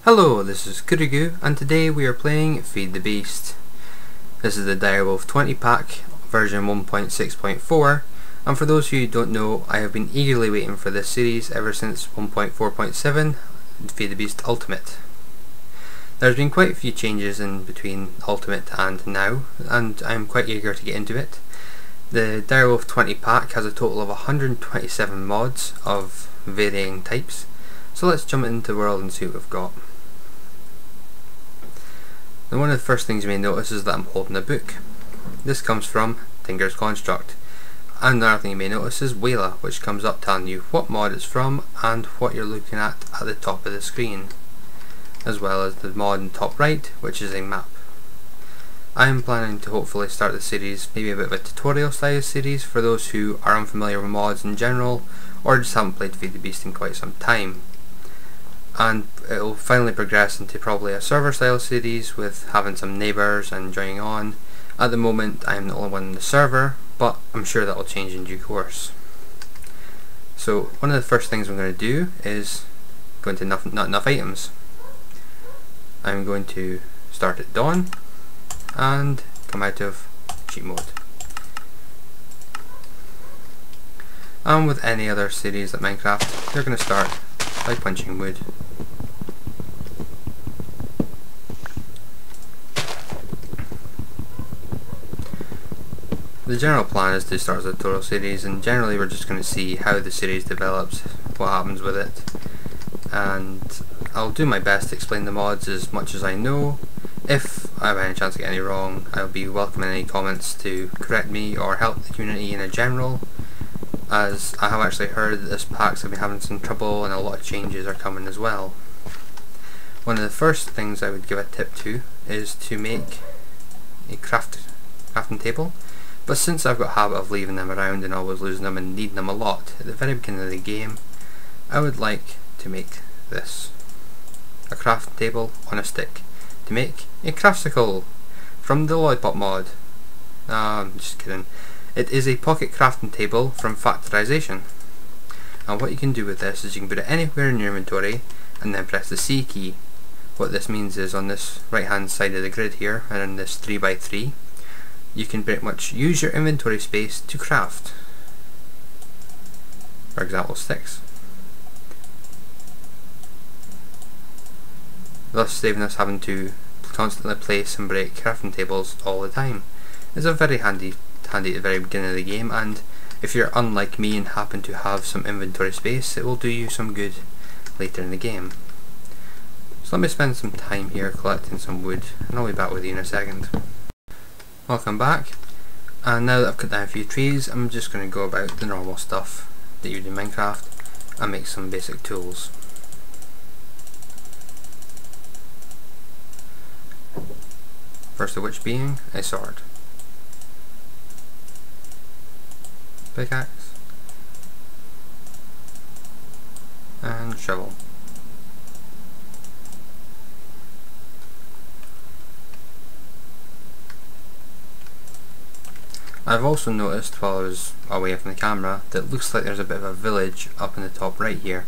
Hello, this is Kuregu, and today we are playing Feed the Beast. This is the Direwolf 20 pack, version 1.6.4, and for those of you who don't know, I have been eagerly waiting for this series ever since 1.4.7, Feed the Beast Ultimate. There's been quite a few changes in between Ultimate and now, and I'm quite eager to get into it. The Direwolf 20 pack has a total of 127 mods of varying types, so let's jump into the world and see what we've got. And one of the first things you may notice is that I'm holding a book. This comes from Tinker's Construct. And another thing you may notice is Wayla, which comes up telling you what mod it's from and what you're looking at the top of the screen, as well as the mod in the top right, which is a map. I am planning to hopefully start the series, maybe a bit of a tutorial style series for those who are unfamiliar with mods in general, or just haven't played Feed the Beast in quite some time. And it will finally progress into probably a server style series with having some neighbours and joining on. At the moment I am the only one in the server, but I'm sure that will change in due course. So one of the first things I'm going to do is go into not enough items. I'm going to start at dawn and come out of cheat mode. And with any other series like Minecraft, you're going to start by punching wood. The general plan is to start as a tutorial series, and generally we're just going to see how the series develops, what happens with it, and I'll do my best to explain the mods as much as I know. If I have any chance to get any wrong, I'll be welcoming any comments to correct me or help the community in a general, as I have actually heard that this pack's been having some trouble and a lot of changes are coming as well. One of the first things I would give a tip to is to make a crafting table, but since I've got a habit of leaving them around and always losing them and needing them a lot at the very beginning of the game, I would like to make this. A crafting table on a stick to make a craftsicle from the Lollipop mod. I'm just kidding. It is a pocket crafting table from Factorization, and what you can do with this is you can put it anywhere in your inventory and then press the C key. What this means is on this right hand side of the grid here, and in this 3x3, you can pretty much use your inventory space to craft. For example, sticks. Thus saving us having to constantly place and break crafting tables all the time. It's a very handy at the very beginning of the game, and if you're unlike me and happen to have some inventory space, it will do you some good later in the game. So let me spend some time here collecting some wood, and I'll be back with you in a second. Welcome back, and now that I've cut down a few trees, I'm just going to go about the normal stuff that you do in Minecraft and make some basic tools. First of which being a sword, pickaxe, and shovel. I've also noticed while I was away from the camera that it looks like there's a bit of a village up in the top right here.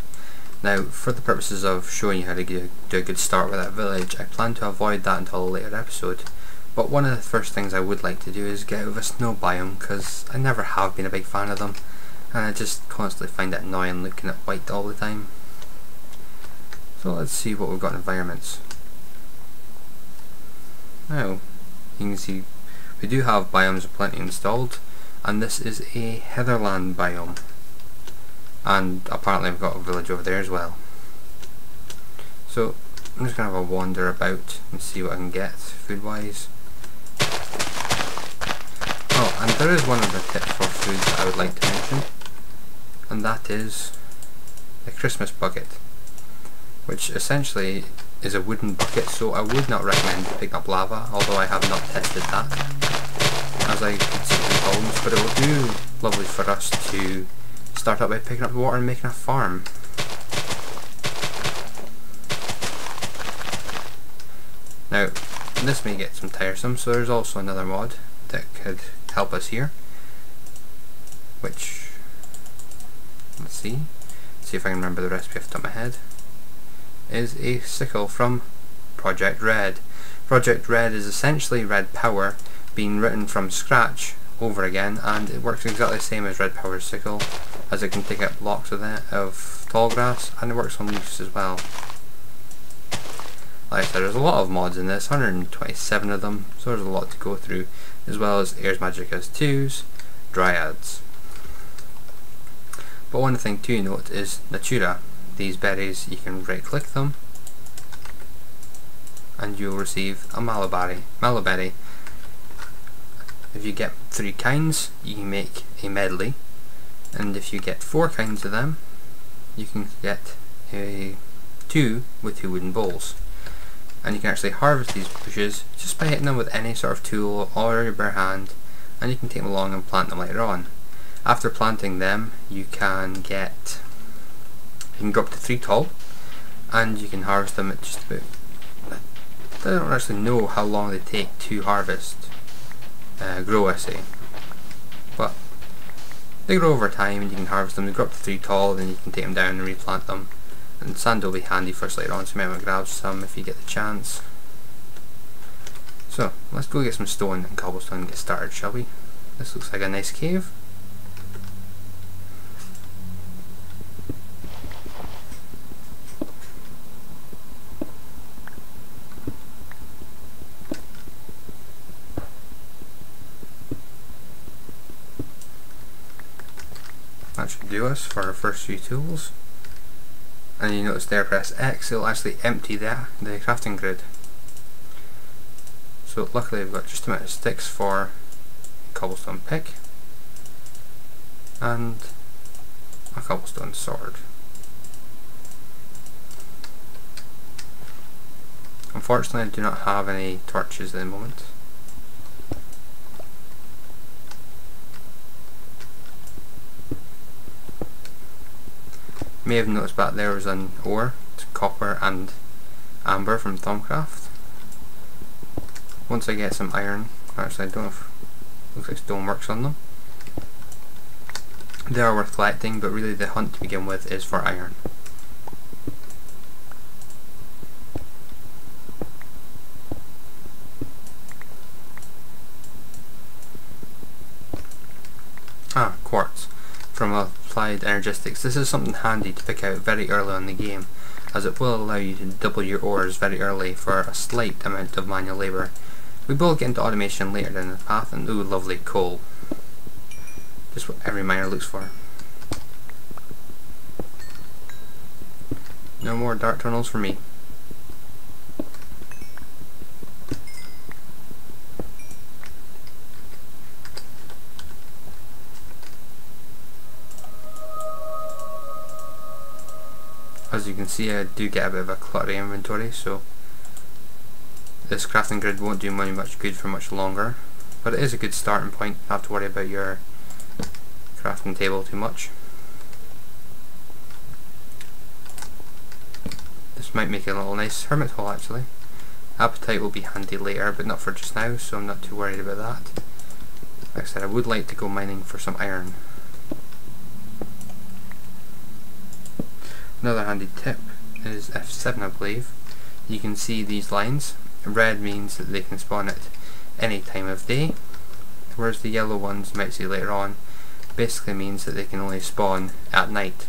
Now, for the purposes of showing you how to do a good start with that village, I plan to avoid that until a later episode. But one of the first things I would like to do is get out of a snow biome, because I never have been a big fan of them, and I just constantly find it annoying looking at white all the time. So let's see what we've got in environments. Now, you can see we do have biomes aplenty installed, and this is a heatherland biome, and apparently I've got a village over there as well. So I'm just going to have a wander about and see what I can get food wise. Oh, and there is one other tip for food that I would like to mention, and that is the Christmas bucket, which essentially is a wooden bucket, so I would not recommend picking up lava, although I have not tested that, as I could see some problems, but it will do lovely for us to start out by picking up the water and making a farm. Now, this may get some tiresome, so there's also another mod that could help us here, which, let's see if I can remember the recipe off the top of my head. is a sickle from Project Red. Project Red is essentially Red Power being written from scratch over again, and it works exactly the same as Red Power's sickle, as it can take up blocks of tall grass, and it works on leaves as well. Like I said, there's a lot of mods in this, 127 of them, so there's a lot to go through, as well as Ars Magicas 2s, Dryads. But one thing to note is Natura. These berries, you can right click them and you'll receive a Malaberry. If you get 3 kinds, you can make a medley, and if you get 4 kinds of them, you can get a 2 with 2 wooden bowls. And you can actually harvest these bushes just by hitting them with any sort of tool or your bare hand, and you can take them along and plant them later on. After planting them, you can go up to 3 tall, and you can harvest them at just about, I don't actually know how long they take to harvest, grow I say, but they grow over time and you can harvest them. They grow up to 3 tall, then you can take them down and replant them, and sand will be handy for us later on, so you might want to grab some if you get the chance. So let's go get some stone and cobblestone and get started, shall we? This looks like a nice cave. That should do us for our first few tools. And you notice there, press X, it'll actually empty the crafting grid. So luckily I've got just a amount of sticks for a cobblestone pick and a cobblestone sword. Unfortunately I do not have any torches at the moment. You may have noticed back there was an ore, it's copper and amber from Thaumcraft. Once I get some iron, actually I don't know if, looks like stone works on them. They are worth collecting, but really the hunt to begin with is for iron. Quartz from Applied Energistics. This is something handy to pick out very early on in the game, as it will allow you to double your ores very early for a slight amount of manual labour. We will get into automation later down the path, and ooh, lovely coal. Just what every miner looks for. No more dark tunnels for me. As you can see, I do get a bit of a cluttery inventory, so this crafting grid won't do much good for much longer, but it is a good starting point. Not have to worry about your crafting table too much. This might make it a little nice hermit hole actually. Appetite will be handy later, but not for just now, so I'm not too worried about that. Like I said, I would like to go mining for some iron. Another handy tip is F7, I believe. You can see these lines. Red means that they can spawn at any time of day, whereas the yellow ones you might see later on basically means that they can only spawn at night.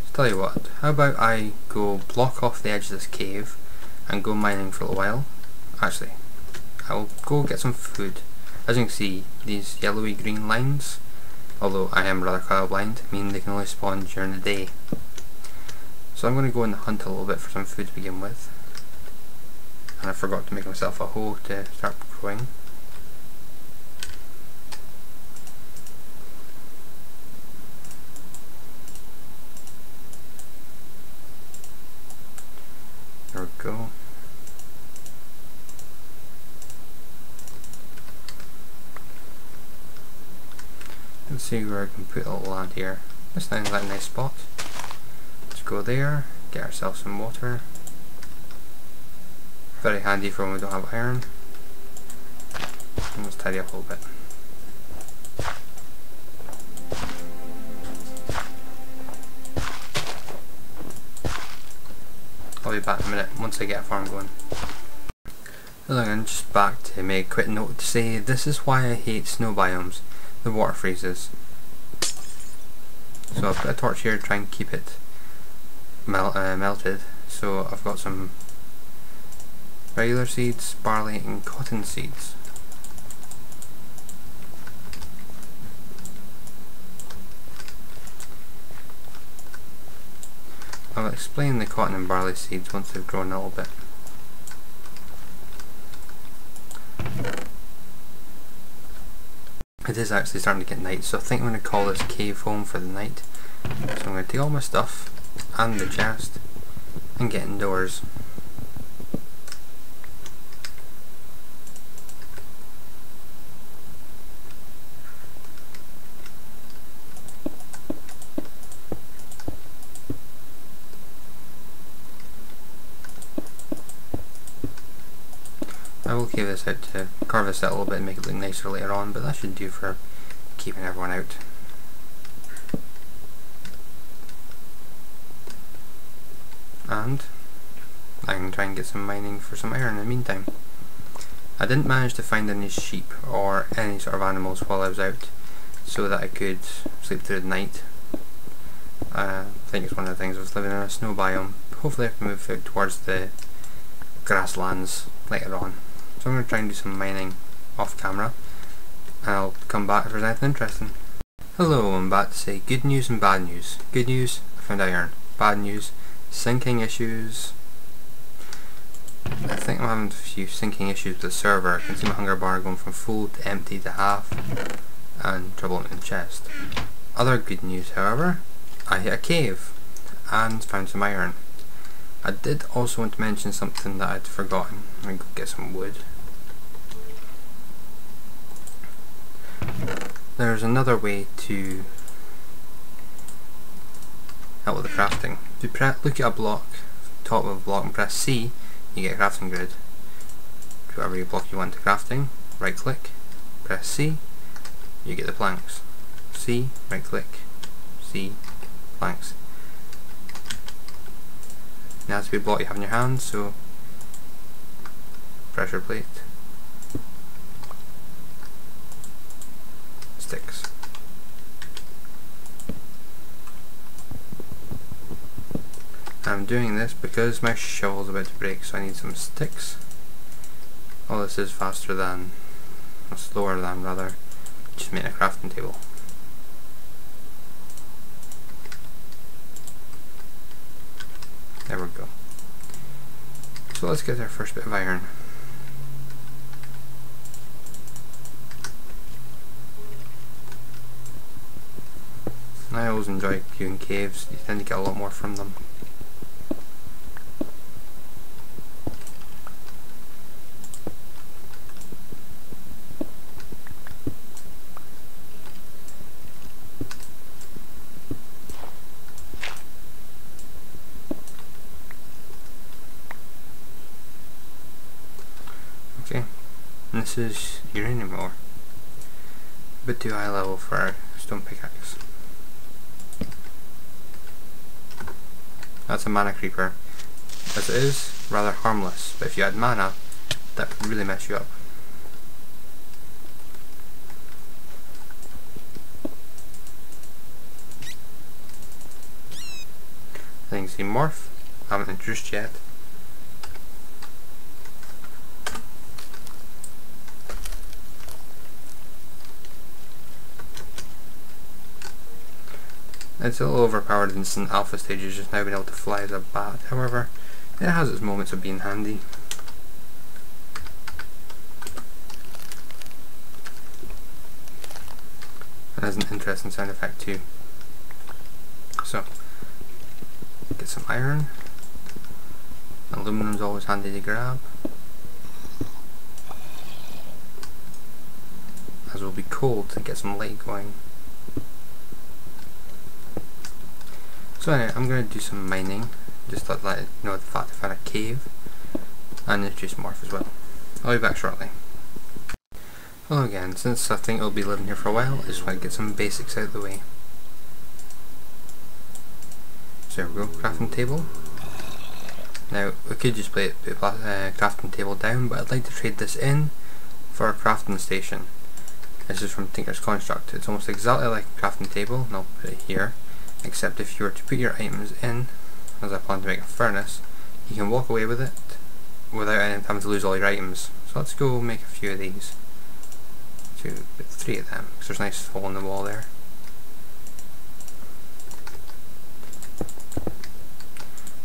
So tell you what, how about I go block off the edge of this cave and go mining for a little while. Actually, I'll go get some food. As you can see, these yellowy green lines, although I am rather colourblind, mean they can only spawn during the day. So I'm going to go and hunt a little bit for some food to begin with. And I forgot to make myself a hoe to start growing. There we go. Let's see where I can put a little land here. This sounds like a nice spot. Let's go there, get ourselves some water. Very handy for when we don't have iron. And let's tidy up a little bit. be back in a minute once I get a farm going. Hello again, just back to make a quick note to say this is why I hate snow biomes. The water freezes. So I've got a torch here to try and keep it melted. So I've got some regular seeds, barley and cotton seeds. I'll explain the cotton and barley seeds once they've grown a little bit. It is actually starting to get night, so I think I'm going to call this cave home for the night. So I'm going to take all my stuff and the chest and get indoors. I will cave this out to carve this out a little bit and make it look nicer later on, but that should do for keeping everyone out. And I can try and get some mining for some iron in the meantime. I didn't manage to find any sheep or any sort of animals while I was out so that I could sleep through the night. I think it's one of the things. I was living in a snow biome. Hopefully I can move out towards the grasslands later on. So I'm going to try and do some mining off camera, and I'll come back if there's anything interesting. Hello, I'm back to say good news and bad news. Good news, I found iron. Bad news, syncing issues. I think I'm having a few syncing issues with the server. I can see my hunger bar going from full to empty to half, and trouble in the chest. Other good news, however, I hit a cave and found some iron. I did also want to mention something that I'd forgotten. Let me go get some wood. There's another way to help with the crafting. If you look at a block, top of a block, and press C, you get a crafting grid. Whatever your block you want to crafting, right click, press C, you get the planks. C, right click, C, planks. Now it has to be a block you have in your hand, so pressure plate, sticks. I'm doing this because my shovel's about to break, so I need some sticks. All this is faster than, or slower than rather, just making a crafting table. There we go. So let's get our first bit of iron. I always enjoy viewing caves, you tend to get a lot more from them. Okay, and this is uranium ore. A bit too high level for our stone pickaxe. That's a mana creeper. As it is, rather harmless, but if you add mana, that could really mess you up. I think you see morph, I haven't introduced yet. It's a little overpowered in some alpha stages, just now being able to fly as a bat. However, it has its moments of being handy. It has an interesting sound effect too. So, get some iron. Aluminum's always handy to grab, as it will be cold to get some light going. So anyway, I'm going to do some mining, just to let it know the fact I found a cave, and introduce morph as well. I'll be back shortly. Hello again, since I think I'll be living here for a while, I just want to get some basics out of the way. So there we go, crafting table. Now we could just put a crafting table down, but I'd like to trade this in for a crafting station. This is from Tinker's Construct. It's almost exactly like a crafting table, and I'll put it here, except if you were to put your items in, as I plan to make a furnace, you can walk away with it without having to lose all your items. So let's go make a few of these. 3 of them, because there's a nice hole in the wall there.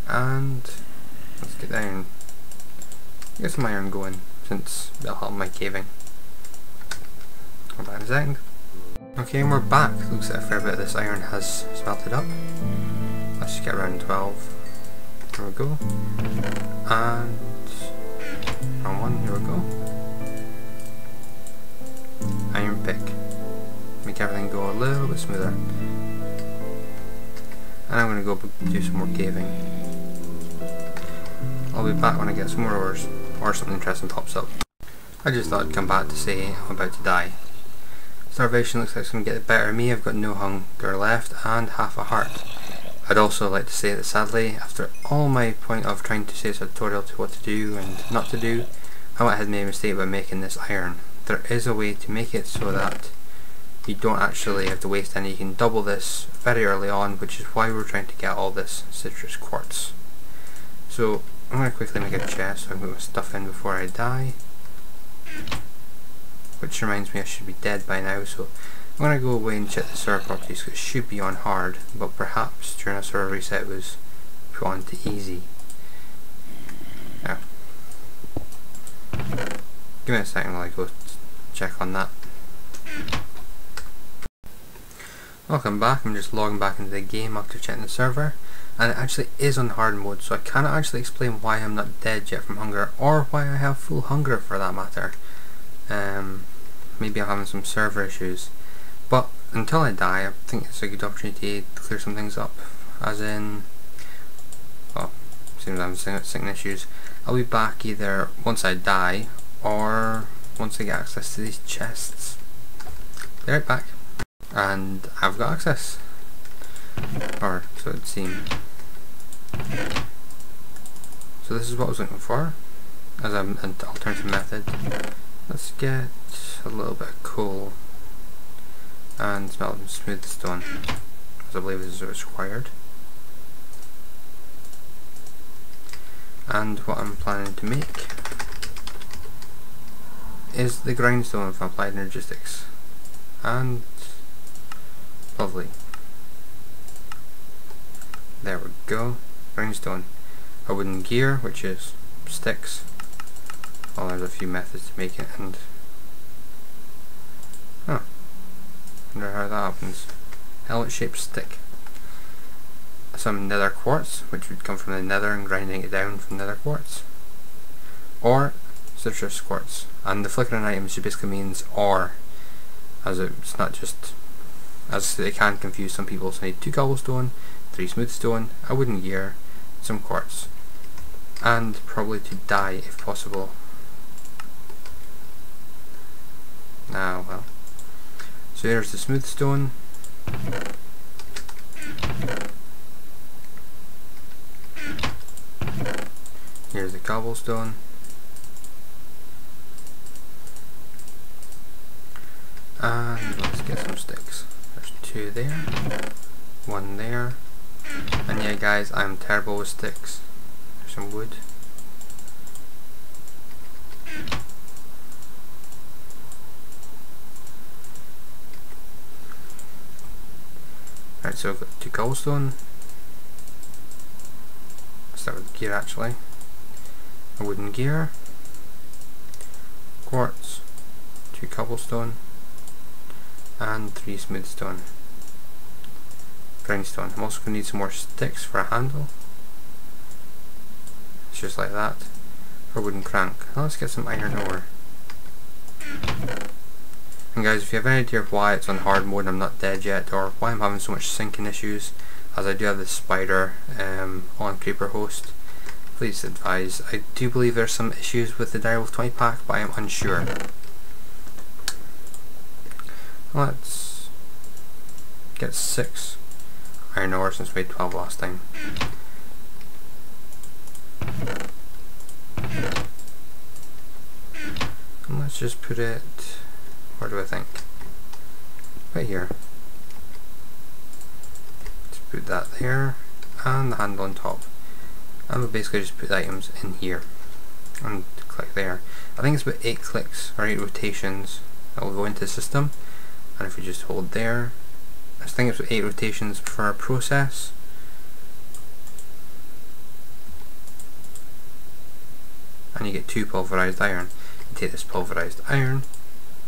And let's get down, get some iron going, since that'll help my caving. Hold on a second. Okay, and we're back. Looks like a fair bit of this iron has smelted up. Let's just get around 12. There we go. And wrong one, here we go. Iron pick. Make everything go a little bit smoother. And I'm going to go do some more caving. I'll be back when I get some more ores, or something interesting pops up. I just thought I'd come back to say I'm about to die. Starvation looks like it's going to get the better of me. I've got no hunger left and half a heart. I'd also like to say that sadly, after all my point of trying to say a tutorial to what to do and not to do, I went ahead and made a mistake by making this iron. There is a way to make it so that you don't actually have to waste any. You can double this very early on, which is why we're trying to get all this citrus quartz. So I'm going to quickly make a chest so I can put my stuff in before I die. Which reminds me I should be dead by now, so I'm going to go away and check the server properties because it should be on hard, but perhaps during a server reset it was put on to easy. Yeah. Give me a second while I go check on that. Welcome back. I'm just logging back into the game after checking the server, and it actually is on hard mode, so I cannot actually explain why I'm not dead yet from hunger, or why I have full hunger for that matter. Maybe I'm having some server issues, but until I die I think it's a good opportunity to clear some things up, as in, well, seems I'm having issues. I'll be back either once I die or once I get access to these chests. Be right back. And I've got access, or so it would seem. So this is what I was looking for as an alternative method. Let's get a little bit of coal and smelt some smooth stone, as I believe is what's required. And what I'm planning to make is the grindstone from Applied Energistics. And lovely. There we go. Grindstone. A wooden gear, which is sticks. Well, there's a few methods to make it, and huh, wonder how that happens. Helmet shaped stick. Some nether quartz, which would come from the nether and grinding it down from nether quartz. Or citrus quartz. And the flickering items basically means or, as it's not just, as it can confuse some people. So I need 2 cobblestone, 3 smooth stone, a wooden gear, some quartz, and probably to die if possible. Ah, well. So here's the smooth stone. Here's the cobblestone. And let's get some sticks. There's 2 there, 1 there. And yeah guys, I'm terrible with sticks. There's some wood. Right, so I've got 2 cobblestone. Let's start with the gear actually. A wooden gear, quartz, 2 cobblestone, and 3 smooth stone. Grindstone. I'm also going to need some more sticks for a handle. It's just like that. For a wooden crank. Now let's get some iron ore. And guys, if you have any idea of why it's on hard mode and I'm not dead yet, or why I'm having so much sinking issues, as I do have this spider on Creeper Host, please advise. I do believe there's some issues with the Direwolf 20 pack, but I am unsure. Let's get 6 iron ore since we had 12 last time. And let's just put it, where do I think? Right here. Let's put that there, and the handle on top. And we'll basically just put the items in here. And click there. I think it's about 8 clicks or 8 rotations that will go into the system. And if we just hold there, I think it's about 8 rotations for our process. And you get 2 pulverized iron. You take this pulverized iron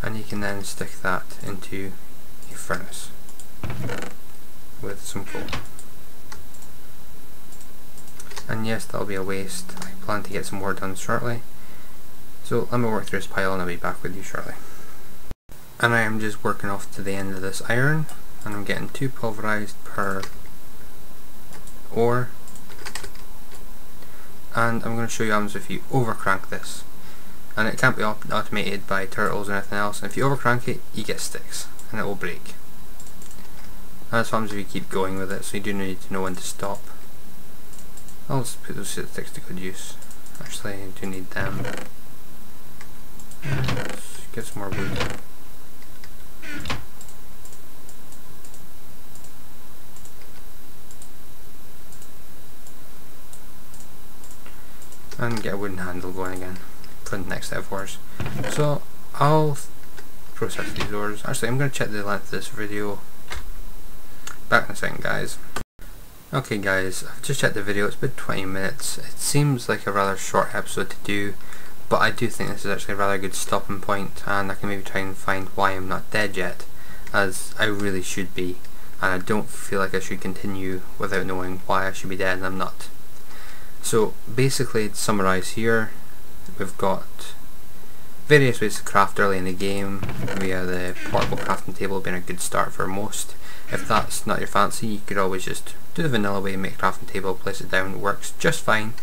and you can then stick that into a furnace with some coal. And yes, that'll be a waste. I plan to get some more done shortly. So let me work through this pile and I'll be back with you shortly. And I am just working off to the end of this iron, and I'm getting 2 pulverized per ore. And I'm going to show you what happens if you overcrank this. And it can't be automated by turtles or anything else. And if you overcrank it, you get sticks and it will break. And that's what happens if you keep going with it, so you do need to know when to stop. I'll just put those sticks to good use. Actually, I do need them. Let's get some more wood. And get a wooden handle going again for the next set of ores. So I'll process these ores. Actually, I'm going to check the length of this video. Back in a second, guys. Okay guys, I've just checked the video, it's been 20 minutes. It seems like a rather short episode to do, but I do think this is actually a rather good stopping point, and I can maybe try and find why I'm not dead yet, as I really should be, and I don't feel like I should continue without knowing why I should be dead and I'm not. So basically, to summarise here, we've got various ways to craft early in the game, via the portable crafting table being a good start for most. If that's not your fancy, you could always just do the vanilla way, make a crafting table, place it down, it works just fine.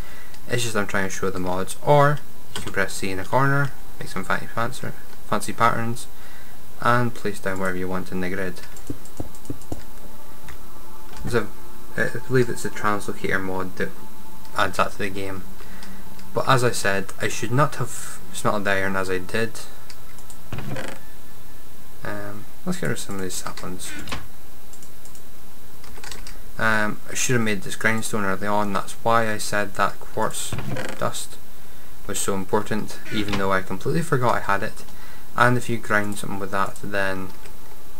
It's just I'm trying to show the mods. Or you can press C in the corner, make some fancy patterns, and place down wherever you want in the grid. I believe it's the translocator mod that adds that to the game. But as I said, I should not have smelted the iron as I did. Let's get rid of some of these saplings. I should have made this grindstone early on. That's why I said that quartz dust was so important, even though I completely forgot I had it. And if you grind something with that, then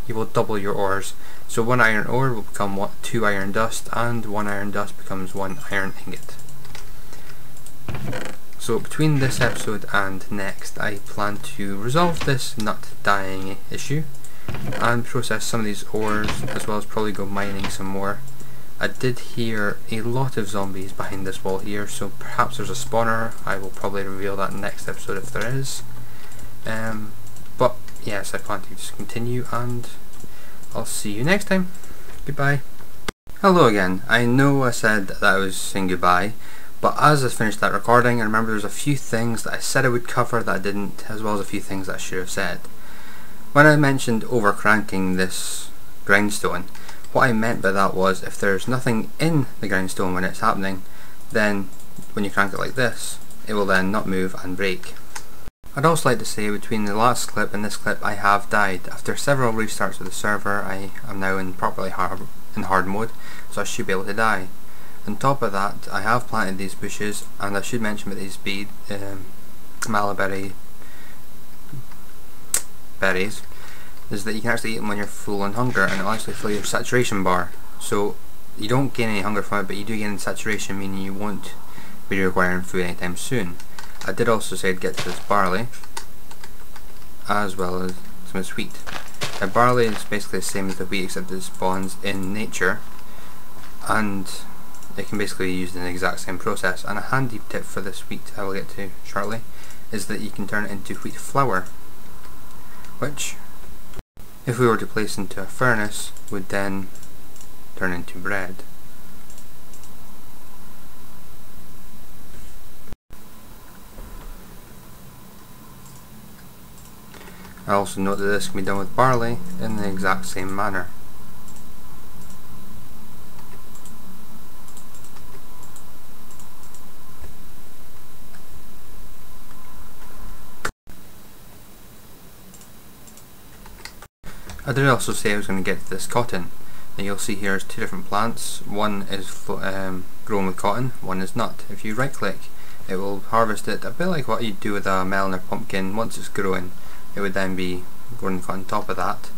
you will double your ores. So 1 iron ore will become 2 iron dust, and 1 iron dust becomes 1 iron ingot. So between this episode and next, I plan to resolve this nut dying issue and process some of these ores, as well as probably go mining some more. I did hear a lot of zombies behind this wall here, so perhaps there's a spawner. I will probably reveal that in the next episode if there is. But yes, I plan to just continue, and I'll see you next time. Goodbye. Hello again. I know I said that I was saying goodbye, but as I finished that recording, I remember there's a few things that I said I would cover that I didn't, as well as a few things that I should have said. When I mentioned overcranking this grindstone, what I meant by that was if there's nothing in the grindstone when it's happening, then when you crank it like this, it will then not move and break. I'd also like to say, between the last clip and this clip, I have died. After several restarts of the server, I am now in hard mode, so I should be able to die. On top of that, I have planted these bushes, and I should mention about these malaberry berries, is that you can actually eat them when you're full on hunger, and it'll actually fill your saturation bar. So you don't gain any hunger from it, but you do gain saturation, meaning you won't be requiring food anytime soon. I did also say I'd get to this barley, as well as some wheat. Now barley is basically the same as the wheat, except it spawns in nature, and it can basically be used in the exact same process. And a handy tip for this wheat I will get to shortly is that you can turn it into wheat flour, which, if we were to place into a furnace, would then turn into bread. I also note that this can be done with barley in the exact same manner. I did also say I was going to get this cotton, and you'll see here is two different plants. One is grown with cotton, one is not. If you right click, it will harvest it a bit like what you do with a melon or pumpkin. Once it's growing, it would then be growing on top of that.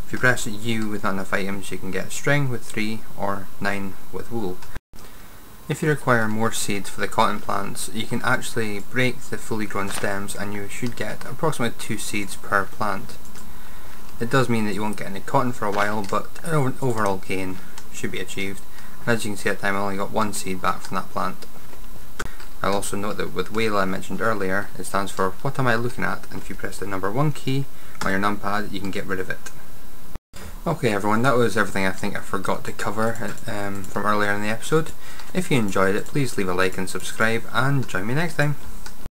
If you press U with not enough items, you can get string with 3 or 9 with wool. If you require more seeds for the cotton plants, you can actually break the fully grown stems and you should get approximately 2 seeds per plant. It does mean that you won't get any cotton for a while, but an overall gain should be achieved. And as you can see at the time, I only got 1 seed back from that plant. I'll also note that with Whale I mentioned earlier, it stands for what am I looking at, and if you press the number 1 key on your numpad, you can get rid of it. Okay everyone, that was everything I think I forgot to cover from earlier in the episode. If you enjoyed it, please leave a like and subscribe, and join me next time.